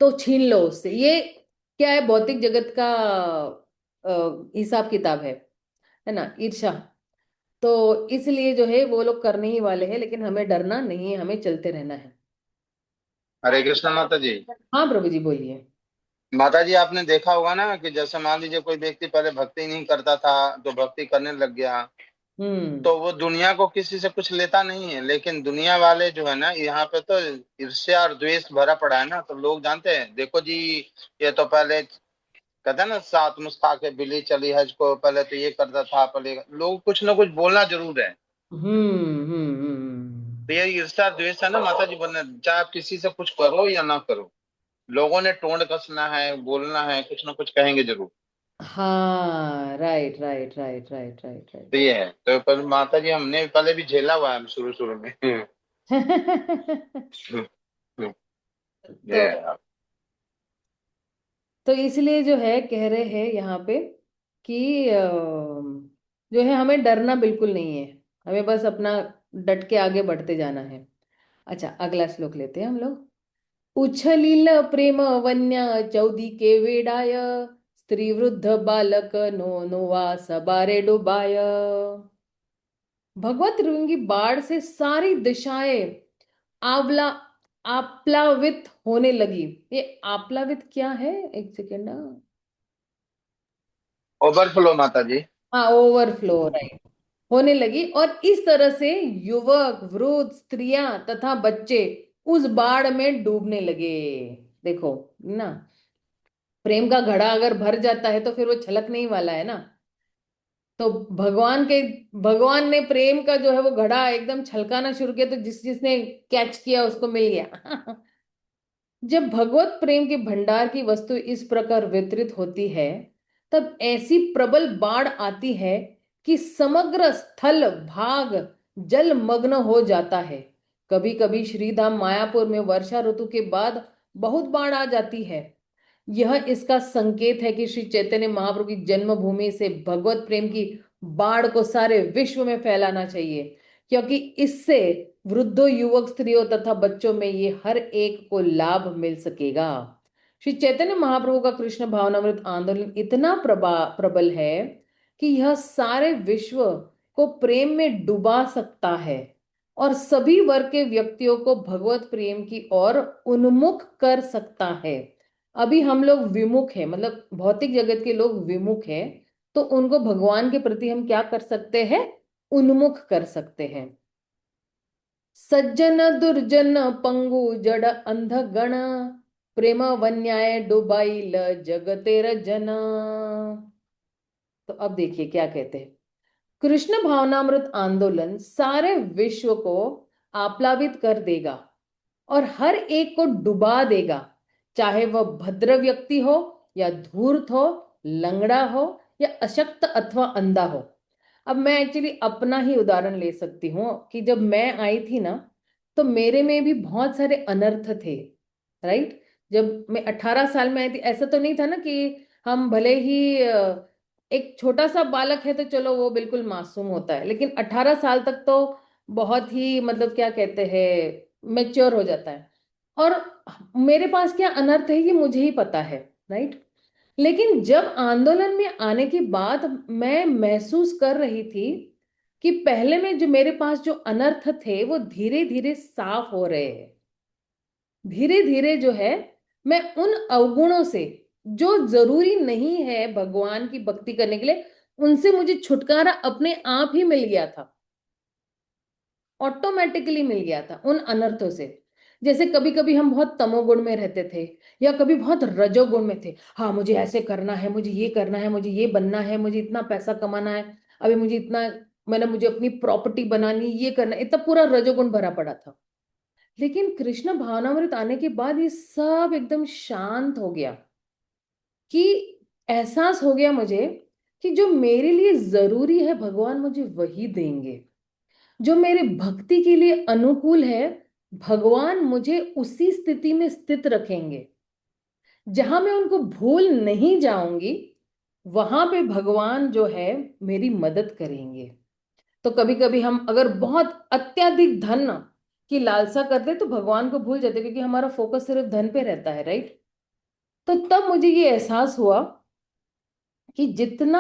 तो छीन लो उससे। ये क्या है, भौतिक जगत का हिसाब किताब है ना, ईर्ष्या। तो इसलिए जो है वो लोग करने ही वाले हैं, लेकिन हमें डरना नहीं है, हमें चलते रहना है।
हरे कृष्ण माता जी।
हाँ प्रभु जी बोलिए।
माता जी, आपने देखा होगा ना कि जैसे मान लीजिए कोई व्यक्ति पहले भक्ति नहीं करता था, तो भक्ति करने लग गया,
हम्म
तो वो दुनिया को किसी से कुछ लेता नहीं है। लेकिन दुनिया वाले जो है ना, यहाँ पे तो ईर्ष्या और द्वेष भरा पड़ा है ना। तो लोग जानते हैं, देखो जी, ये तो पहले कहते हैं ना, सात मुस्ता के बिल्ली चली हज को, पहले तो ये करता था, पहले लोग कुछ ना कुछ बोलना जरूर है। तो ये ईर्ष्या द्वेष है ना माता जी, बनना चाहे आप किसी से कुछ करो या ना करो, लोगों ने टोंट कसना है, बोलना है, कुछ ना कुछ कहेंगे जरूर।
हाँ right right right right right
तो
राइट।
ये है, तो पर माता जी हमने पहले भी झेला हुआ है शुरू शुरू में।
तो
ये है।
तो इसलिए जो है कह रहे हैं यहाँ पे कि जो है हमें डरना बिल्कुल नहीं है, हमें बस अपना डट के आगे बढ़ते जाना है। अच्छा अगला श्लोक लेते हैं हम लोग। उच्छलिल प्रेम वन्य चौदिके वेडाय स्त्री वृद्ध बालक नो नोवा सबारे डुबाय। भगवत रंगी बाढ़ से सारी दिशाएं आवला आप्लावित होने लगी। ये आप्लावित क्या है, एक सेकेंड ना।
ओवरफ्लो माता जी।
हाँ ओवरफ्लो राइट, होने लगी, और इस तरह से युवक वृद्ध स्त्रियां तथा बच्चे उस बाढ़ में डूबने लगे। देखो ना, प्रेम का घड़ा अगर भर जाता है तो फिर वो छलकने ही वाला है ना। तो भगवान ने प्रेम का जो है वो घड़ा एकदम छलकाना शुरू किया, तो जिसने कैच किया उसको मिल गया। जब भगवत प्रेम के भंडार की वस्तु इस प्रकार वितरित होती है, तब ऐसी प्रबल बाढ़ आती है कि समग्र स्थल भाग जलमग्न हो जाता है। कभी कभी श्रीधाम मायापुर में वर्षा ऋतु के बाद बहुत बाढ़ आ जाती है। यह इसका संकेत है कि श्री चैतन्य महाप्रभु की जन्मभूमि से भगवत प्रेम की बाढ़ को सारे विश्व में फैलाना चाहिए, क्योंकि इससे वृद्धों युवक स्त्रियों तथा बच्चों में ये हर एक को लाभ मिल सकेगा। श्री चैतन्य महाप्रभु का कृष्ण भावनामृत आंदोलन इतना प्रबल है कि यह सारे विश्व को प्रेम में डुबा सकता है और सभी वर्ग के व्यक्तियों को भगवत प्रेम की ओर उन्मुख कर सकता है। अभी हम लोग विमुख हैं, मतलब भौतिक जगत के लोग विमुख हैं, तो उनको भगवान के प्रति हम क्या कर सकते हैं, उन्मुख कर सकते हैं। सज्जन दुर्जन पंगु जड़ अंध गण प्रेम वन्याय डुबाइल जगतेर जना। तो अब देखिए क्या कहते हैं। कृष्ण भावनामृत आंदोलन सारे विश्व को आप्लावित कर देगा और हर एक को डुबा देगा, चाहे वह भद्र व्यक्ति हो या धूर्त हो, लंगड़ा हो या अशक्त अथवा अंधा हो। अब मैं एक्चुअली अपना ही उदाहरण ले सकती हूँ कि जब मैं आई थी ना, तो मेरे में भी बहुत सारे अनर्थ थे, राइट। जब मैं 18 साल में आई थी, ऐसा तो नहीं था ना कि हम भले ही एक छोटा सा बालक है तो चलो वो बिल्कुल मासूम होता है, लेकिन 18 साल तक तो बहुत ही मतलब क्या कहते हैं मेच्योर हो जाता है। और मेरे पास क्या अनर्थ है ये मुझे ही पता है, राइट। लेकिन जब आंदोलन में आने के बाद मैं महसूस कर रही थी कि पहले में जो मेरे पास जो अनर्थ थे वो धीरे धीरे साफ हो रहे हैं। धीरे धीरे जो है मैं उन अवगुणों से जो जरूरी नहीं है भगवान की भक्ति करने के लिए, उनसे मुझे छुटकारा अपने आप ही मिल गया था, ऑटोमेटिकली मिल गया था उन अनर्थों से। जैसे कभी कभी हम बहुत तमोगुण में रहते थे या कभी बहुत रजोगुण में थे। हाँ मुझे ऐसे करना है, मुझे ये करना है, मुझे ये बनना है, मुझे इतना पैसा कमाना है, अभी मुझे इतना, मैंने मुझे अपनी प्रॉपर्टी बनानी, ये करना, इतना पूरा रजोगुण भरा पड़ा था। लेकिन कृष्ण भावनामृत आने के बाद ये सब एकदम शांत हो गया, कि एहसास हो गया मुझे कि जो मेरे लिए जरूरी है भगवान मुझे वही देंगे, जो मेरे भक्ति के लिए अनुकूल है भगवान मुझे उसी स्थिति में स्थित रखेंगे। जहां मैं उनको भूल नहीं जाऊंगी वहां पे भगवान जो है मेरी मदद करेंगे। तो कभी कभी हम अगर बहुत अत्यधिक धन की लालसा करते तो भगवान को भूल जाते, क्योंकि हमारा फोकस सिर्फ धन पे रहता है, राइट। तो तब मुझे ये एहसास हुआ कि जितना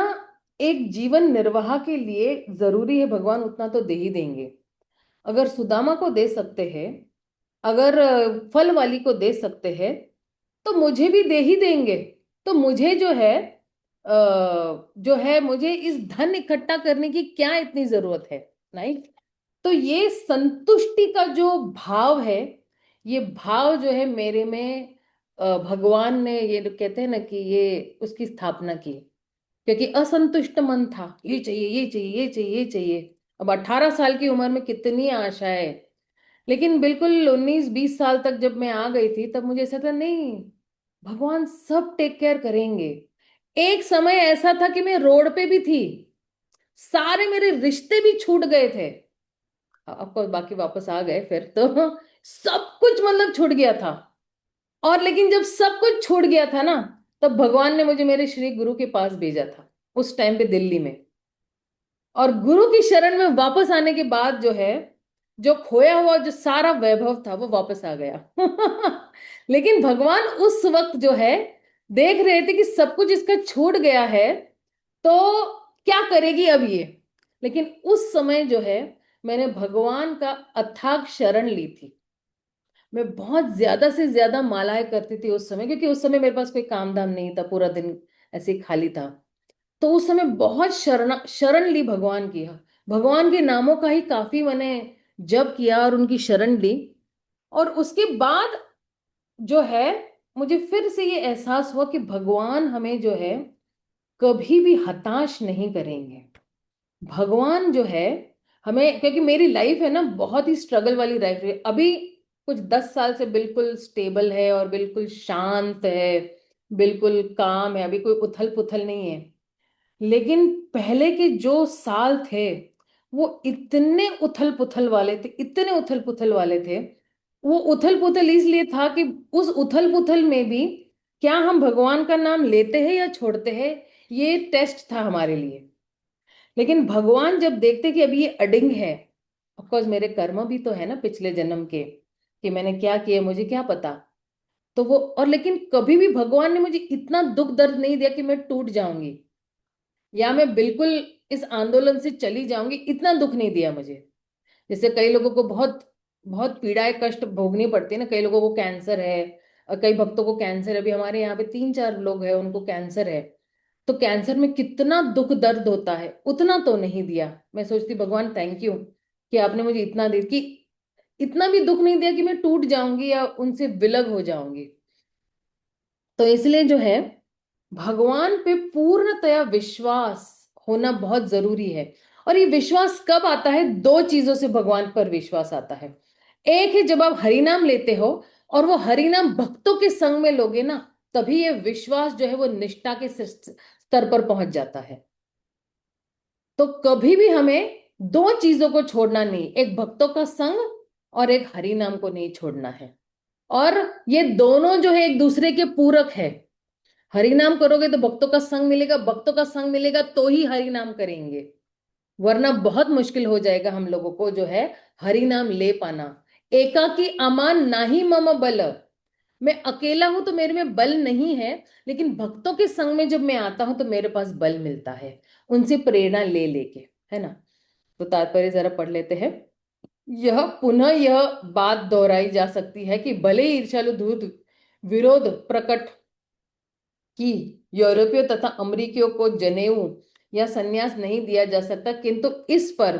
एक जीवन निर्वाह के लिए जरूरी है भगवान उतना तो दे ही देंगे। अगर सुदामा को दे सकते हैं, अगर फल वाली को दे सकते हैं, तो मुझे भी दे ही देंगे। तो मुझे जो है मुझे इस धन इकट्ठा करने की क्या इतनी जरूरत है, नहीं। तो ये संतुष्टि का जो भाव है, ये भाव जो है मेरे में, भगवान ने ये कहते हैं ना कि ये उसकी स्थापना की। क्योंकि असंतुष्ट मन था, ये चाहिए ये चाहिए ये चाहिए ये चाहिए। अब 18 साल की उम्र में कितनी आशाएं। लेकिन बिल्कुल 19-20 साल तक जब मैं आ गई थी, तब मुझे ऐसा था, नहीं, भगवान सब टेक केयर करेंगे। एक समय ऐसा था कि मैं रोड पे भी थी, सारे मेरे रिश्ते भी छूट गए थे। आपको बाकी वापस आ गए फिर तो सब कुछ मतलब छूट गया था। और लेकिन जब सब कुछ छूट गया था ना, तब भगवान ने मुझे मेरे श्री गुरु के पास भेजा था, उस टाइम पे दिल्ली में। और गुरु की शरण में वापस आने के बाद जो है, जो खोया हुआ जो सारा वैभव था वो वापस आ गया। लेकिन भगवान उस वक्त जो है देख रहे थे कि सब कुछ इसका छूट गया है, तो क्या करेगी अब ये। लेकिन उस समय जो है मैंने भगवान का अथाग शरण ली थी। मैं बहुत ज्यादा से ज्यादा मालाएं करती थी उस समय, क्योंकि उस समय मेरे पास कोई काम धाम नहीं था, पूरा दिन ऐसे ही खाली था। तो उस समय बहुत शरण ली भगवान की। भगवान के नामों का ही काफी मैंने जप किया और उनकी शरण ली। और उसके बाद जो है मुझे फिर से ये एहसास हुआ कि भगवान हमें जो है कभी भी हताश नहीं करेंगे। भगवान जो है हमें, क्योंकि मेरी लाइफ है ना बहुत ही स्ट्रगल वाली लाइफ है अभी। कुछ 10 साल से बिल्कुल स्टेबल है और बिल्कुल शांत है, बिल्कुल काम है, अभी कोई उथल पुथल नहीं है। लेकिन पहले के जो साल थे वो इतने उथल पुथल वाले थे, इतने उथल पुथल वाले थे। वो उथल पुथल इसलिए था कि उस उथल पुथल में भी क्या हम भगवान का नाम लेते हैं या छोड़ते हैं, ये टेस्ट था हमारे लिए। लेकिन भगवान जब देखते कि अभी ये अडिंग है, ऑफकोर्स मेरे कर्म भी तो है ना पिछले जन्म के, कि मैंने क्या किया मुझे क्या पता। तो वो, और लेकिन कभी भी भगवान ने मुझे इतना दुख दर्द नहीं दिया कि मैं टूट जाऊंगी या मैं बिल्कुल इस आंदोलन से चली जाऊंगी, इतना दुख नहीं दिया मुझे। जैसे कई लोगों को बहुत बहुत पीड़ाएं कष्ट भोगनी पड़ती है ना, कई लोगों को कैंसर है और कई भक्तों को कैंसर है। अभी हमारे यहाँ पे 3-4 लोग हैं उनको कैंसर है। तो कैंसर में कितना दुख दर्द होता है, उतना तो नहीं दिया। मैं सोचती भगवान थैंक यू कि आपने मुझे इतना दे कि इतना भी दुख नहीं दिया कि मैं टूट जाऊंगी या उनसे विलग हो जाऊंगी। तो इसलिए जो है भगवान पे पूर्णतया विश्वास होना बहुत जरूरी है। और ये विश्वास कब आता है? दो चीजों से भगवान पर विश्वास आता है। एक है जब आप हरि नाम लेते हो और वो हरि नाम भक्तों के संग में लोगे ना, तभी ये विश्वास जो है वो निष्ठा के स्तर पर पहुंच जाता है। तो कभी भी हमें दो चीजों को छोड़ना नहीं, एक भक्तों का संग और एक हरि नाम को नहीं छोड़ना है। और ये दोनों जो है एक दूसरे के पूरक है। हरि नाम करोगे तो भक्तों का संग मिलेगा, भक्तों का संग मिलेगा तो ही हरि नाम करेंगे, वरना बहुत मुश्किल हो जाएगा हम लोगों को जो है हरि नाम ले पाना। एकाकी अमान नाही मम बल, मैं अकेला हूं तो मेरे में बल नहीं है, लेकिन भक्तों के संग में जब मैं आता हूं तो मेरे पास बल मिलता है, उनसे प्रेरणा ले लेके, है ना। तो तात्पर्य जरा पढ़ लेते हैं। यह पुनः यह बात दोहराई जा सकती है कि भले ही ईर्ष्यालु धूर्त विरोध प्रकट कि यूरोपियों तथा अमेरिकियों को जनेऊ या संन्यास नहीं दिया जा सकता, किंतु इस पर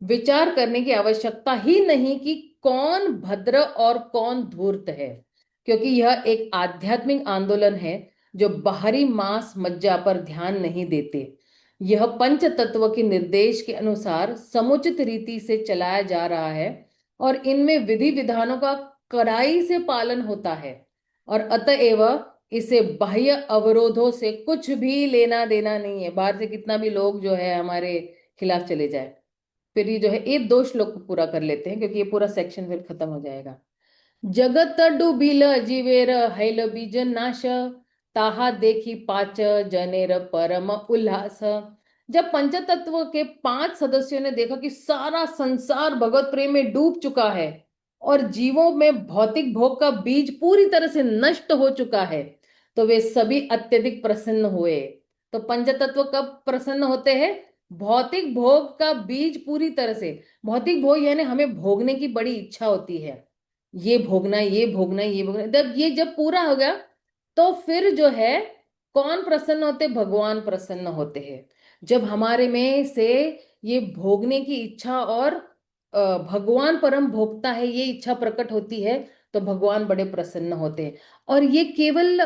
विचार करने की आवश्यकता ही नहीं कि कौन भद्र और कौन धूर्त है, क्योंकि यह एक आध्यात्मिक आंदोलन है जो बाहरी मांस मज्जा पर ध्यान नहीं देते। यह पंच तत्व के निर्देश के अनुसार समुचित रीति से चलाया जा रहा है और इनमें विधि विधानों का कड़ाई से पालन होता है, और अतएव इसे बाह्य अवरोधों से कुछ भी लेना देना नहीं है। बाहर से कितना भी लोग जो है हमारे खिलाफ चले जाए। फिर ये जो है ये दो श्लोक को पूरा कर लेते हैं क्योंकि ये पूरा सेक्शन फिर खत्म हो जाएगा। जगत डूबिल जीवेर हैल बीज नाश, ताहा देखी पाच जनेर परम उल्लास। जब पंचतत्व के 5 सदस्यों ने देखा कि सारा संसार भगवत प्रेम में डूब चुका है और जीवों में भौतिक भोग का बीज पूरी तरह से नष्ट हो चुका है, तो वे सभी अत्यधिक प्रसन्न हुए। तो पंचतत्व कब प्रसन्न होते हैं? भौतिक भोग का बीज पूरी तरह से, भौतिक भोग यानी हमें भोगने की बड़ी इच्छा होती है, ये भोगना, ये भोगना, ये भोगना, जब पूरा हो गया तो फिर जो है कौन प्रसन्न होते? भगवान प्रसन्न होते हैं। जब हमारे में से ये भोगने की इच्छा और भगवान परम भोक्ता है ये इच्छा प्रकट होती है, तो भगवान बड़े प्रसन्न होते हैं। और ये केवल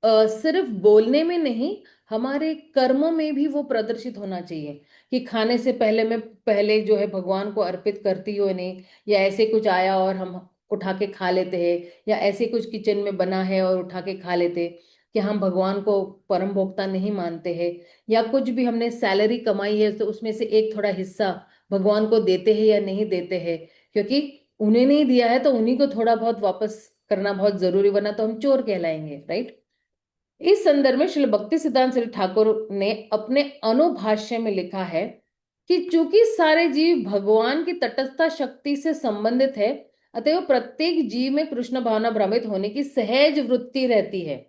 सिर्फ बोलने में नहीं, हमारे कर्मों में भी वो प्रदर्शित होना चाहिए कि खाने से पहले मैं पहले जो है भगवान को अर्पित करती हो नहीं, या ऐसे कुछ आया और हम उठा के खा लेते हैं, या ऐसे कुछ किचन में बना है और उठा के खा लेते, कि हम भगवान को परम भोक्ता नहीं मानते हैं। या कुछ भी हमने सैलरी कमाई है तो उसमें से एक थोड़ा हिस्सा भगवान को देते हैं या नहीं देते हैं, क्योंकि उन्हें नहीं दिया है तो उन्हीं को थोड़ा बहुत वापस करना बहुत जरूरी, वरना तो हम चोर कहलाएंगे, राइट। इस संदर्भ में श्रील भक्ति सिद्धांत श्री ठाकुर ने अपने अनुभाष्य में लिखा है कि चूंकि सारे जीव भगवान की तटस्थ शक्ति से संबंधित है, अतएव प्रत्येक जीव में कृष्ण भावना भ्रमित होने की सहज वृत्ति रहती है,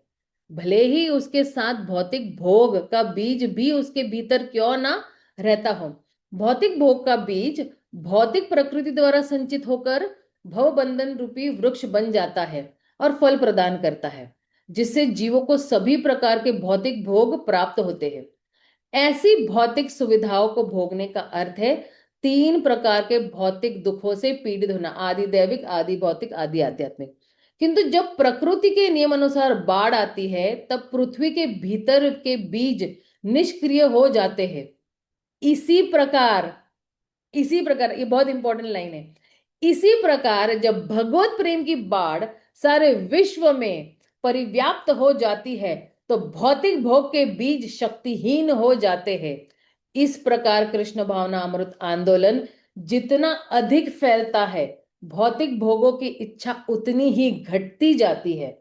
भले ही उसके साथ भौतिक भोग का बीज भी उसके भीतर क्यों ना रहता हो। भौतिक भोग का बीज भौतिक प्रकृति द्वारा संचित होकर भव बंधन रूपी वृक्ष बन जाता है और फल प्रदान करता है, जिससे जीवों को सभी प्रकार के भौतिक भोग प्राप्त होते हैं। ऐसी भौतिक सुविधाओं को भोगने का अर्थ है तीन प्रकार के भौतिक दुखों से पीड़ित होना, आदि दैविक, आदि भौतिक, आदि आध्यात्मिक। किंतु जब प्रकृति के नियम अनुसार बाढ़ आती है, तब पृथ्वी के भीतर के बीज निष्क्रिय हो जाते हैं। इसी प्रकार, इसी प्रकार, ये बहुत इंपॉर्टेंट लाइन है, इसी प्रकार जब भगवत प्रेम की बाढ़ सारे विश्व में परिव्याप्त हो जाती है, तो भौतिक भोग के बीज शक्तिहीन हो जाते हैं। इस प्रकार कृष्ण भावना अमृत आंदोलन जितना अधिक फैलता है, भौतिक भोगों की इच्छा उतनी ही घटती जाती है।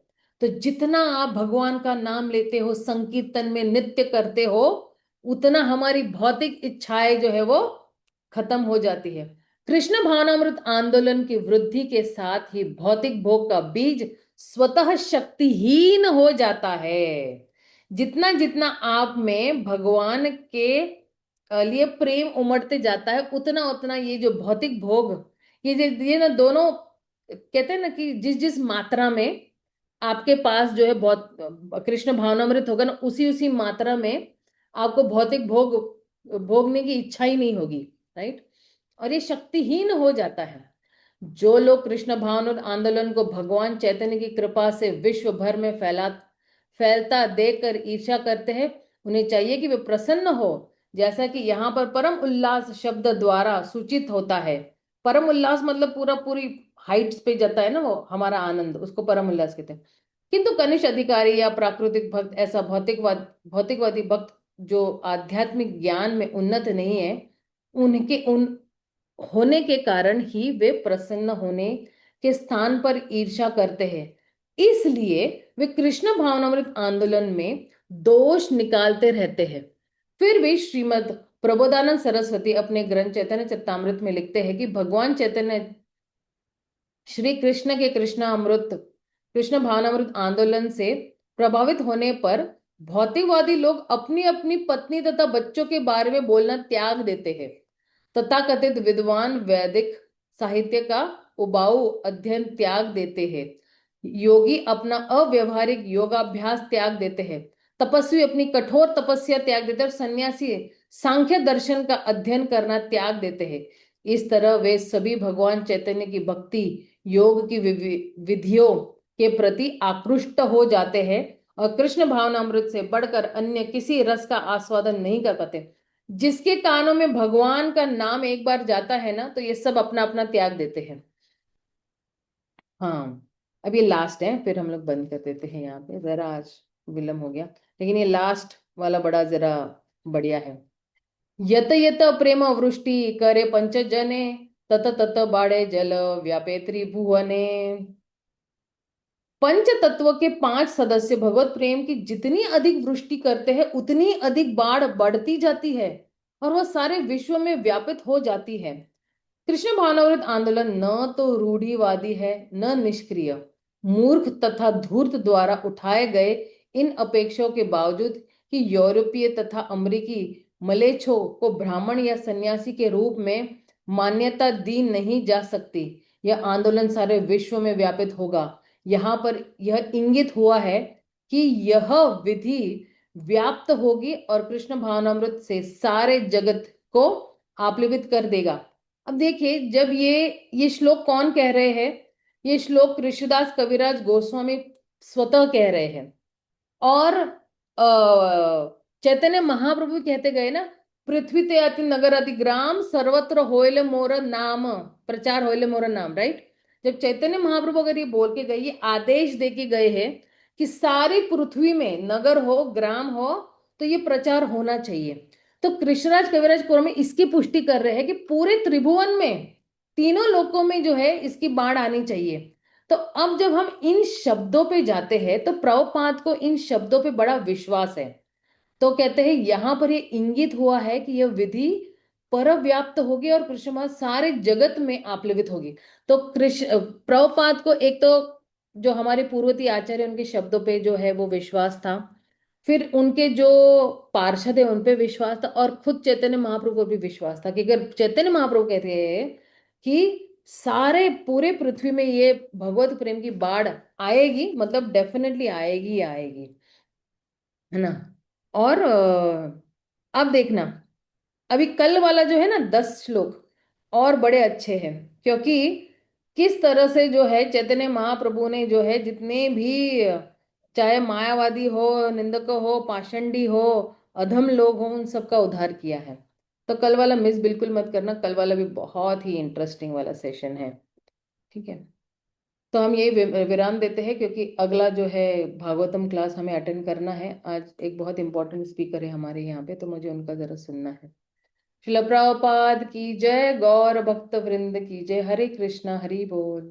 तो जितना आप भगवान का नाम लेते हो, संकीर्तन में नित्य करते हो, उतना हमारी भौतिक इच्छाएं जो है वो खत्म हो जाती है। कृष्ण भावनामृत आंदोलन की वृद्धि के साथ ही भौतिक भोग का बीज स्वतः शक्तिहीन हो जाता है। जितना जितना आप में भगवान के लिए प्रेम उमड़ते जाता है, उतना उतना ये जो भौतिक भोग, ये ना दोनों कहते हैं ना कि जिस जिस मात्रा में आपके पास जो है बहुत कृष्ण भावनामृत होगा ना, उसी उसी मात्रा में आपको भौतिक भोग भोगने की इच्छा ही नहीं होगी, राइट। और ये शक्तिहीन हो जाता है। जो लोग कृष्ण भावना आंदोलन को भगवान चैतन्य की कृपा से विश्व भर में फैलता देखकर ईर्ष्या करते हैं, उन्हें चाहिए कि वे प्रसन्न हो, जैसा कि यहाँ पर परम उल्लास शब्द द्वारा सूचित होता है। परम उल्लास मतलब पूरा पूरी हाइट्स पे जाता है ना वो हमारा आनंद, उसको परम उल्लास कहते हैं। किंतु कनिष्ठ अधिकारी या प्राकृतिक भक्त, ऐसा भौतिकवादी भक्त जो आध्यात्मिक ज्ञान में उन्नत नहीं है, उनके उन होने के कारण ही वे प्रसन्न होने के स्थान पर ईर्ष्या करते हैं। इसलिए वे कृष्ण भावनामृत आंदोलन में दोष निकालते रहते हैं। फिर भी श्रीमद प्रबोधानंद सरस्वती अपने ग्रंथ चैतन्य चरितामृत में लिखते हैं कि भगवान चैतन्य श्री कृष्ण के कृष्ण भावनामृत आंदोलन से प्रभावित होने पर भौतिकवादी लोग अपनी अपनी पत्नी तथा बच्चों के बारे में बोलना त्याग देते हैं। तथाकथित विद्वान वैदिक साहित्य का उबाऊ अध्ययन त्याग देते हैं। योगी अपना अव्यवहारिक योगाभ्यास त्याग देते हैं। तपस्वी अपनी कठोर तपस्या त्याग देते हैं और सन्यासी सांख्य दर्शन का अध्ययन करना त्याग देते हैं। इस तरह वे सभी भगवान चैतन्य की भक्ति योग की विधियों के प्रति आकृष्ट हो जाते हैं और कृष्ण भावनामृत से बढ़कर अन्य किसी रस का आस्वादन नहीं कर पाते। जिसके कानों में भगवान का नाम एक बार जाता है ना, तो ये सब अपना अपना त्याग देते हैं। हाँ, अब ये लास्ट है, फिर हम लोग बंद कर देते हैं। यहाँ पे जरा आज विलम्ब हो गया, लेकिन ये लास्ट वाला बड़ा जरा बढ़िया है। यत यत प्रेम वृष्टि करे पंचजने, तत तत बाड़े जल व्यापे त्रिभुवने। पंच तत्व के पांच सदस्य भगवत प्रेम की जितनी अधिक वृष्टि करते हैं, उतनी अधिक बाढ़ बढ़ती जाती है और वह सारे विश्व में व्यापित हो जाती है। कृष्ण भावनामृत आंदोलन न तो रूढ़िवादी है, न निष्क्रिय। मूर्ख तथा धूर्त द्वारा उठाए गए इन अपेक्षाओं के बावजूद कि यूरोपीय तथा अमेरिकी मलेच्छों को ब्राह्मण या सन्यासी के रूप में मान्यता दी नहीं जा सकती, यह आंदोलन सारे विश्व में व्यापित होगा। यहाँ पर यह इंगित हुआ है कि यह विधि व्याप्त होगी और कृष्ण भावनामृत से सारे जगत को आप्लवित कर देगा। अब देखिए, जब ये श्लोक कौन कह रहे हैं? ये श्लोक कृष्णदास कविराज गोस्वामी स्वतः कह रहे हैं। और चैतन्य महाप्रभु कहते गए ना, पृथ्वी ते अति नगर अति ग्राम सर्वत्र होइले मोर नाम, प्रचार होइले मोर नाम, राइट। जब चैतन्य महाप्रभु अगर ये बोल के गए, ये आदेश दे के गए हैं कि सारी पृथ्वी में नगर हो ग्राम हो तो ये प्रचार होना चाहिए, तो कृष्णराज कविराज गोस्वामी इसकी पुष्टि कर रहे हैं कि पूरे त्रिभुवन में, तीनों लोकों में जो है इसकी बाढ़ आनी चाहिए। तो अब जब हम इन शब्दों पे जाते हैं तो प्रभुपाद को इन शब्दों पे बड़ा विश्वास है। तो कहते हैं यहां पर ये इंगित हुआ है कि यह विधि परव्याप्त होगी और कृष्ण भाव सारे जगत में आप्लवित होगी। तो कृष्ण प्रभुपाद को एक तो जो हमारे पूर्ववर्ती आचार्य उनके शब्दों पे जो है वो विश्वास था, फिर उनके जो पार्षद है उन पे विश्वास था, और खुद चैतन्य महाप्रभु को भी विश्वास था कि अगर चैतन्य महाप्रभु कहते हैं कि सारे पूरे पृथ्वी में ये भगवत प्रेम की बाढ़ आएगी, मतलब डेफिनेटली आएगी ही आएगी, है ना। और अब देखना, अभी कल वाला जो है ना 10 श्लोक और बड़े अच्छे हैं, क्योंकि किस तरह से जो है चैतन्य महाप्रभु ने जो है जितने भी चाहे मायावादी हो, निंदक हो, पाषंडी हो, अधम लोग हो, उन सबका उद्धार किया है। तो कल वाला मिस बिल्कुल मत करना, कल वाला भी बहुत ही इंटरेस्टिंग वाला सेशन है। ठीक है, तो हम यही विराम देते हैं, क्योंकि अगला जो है भागवतम क्लास हमें अटेंड करना है। आज एक बहुत इंपॉर्टेंट स्पीकर है हमारे यहाँ पे, तो मुझे उनका जरा सुनना है। शिल प्रभुपाद की जय, गौर भक्त वृंद की जय, हरे कृष्णा हरि बोल।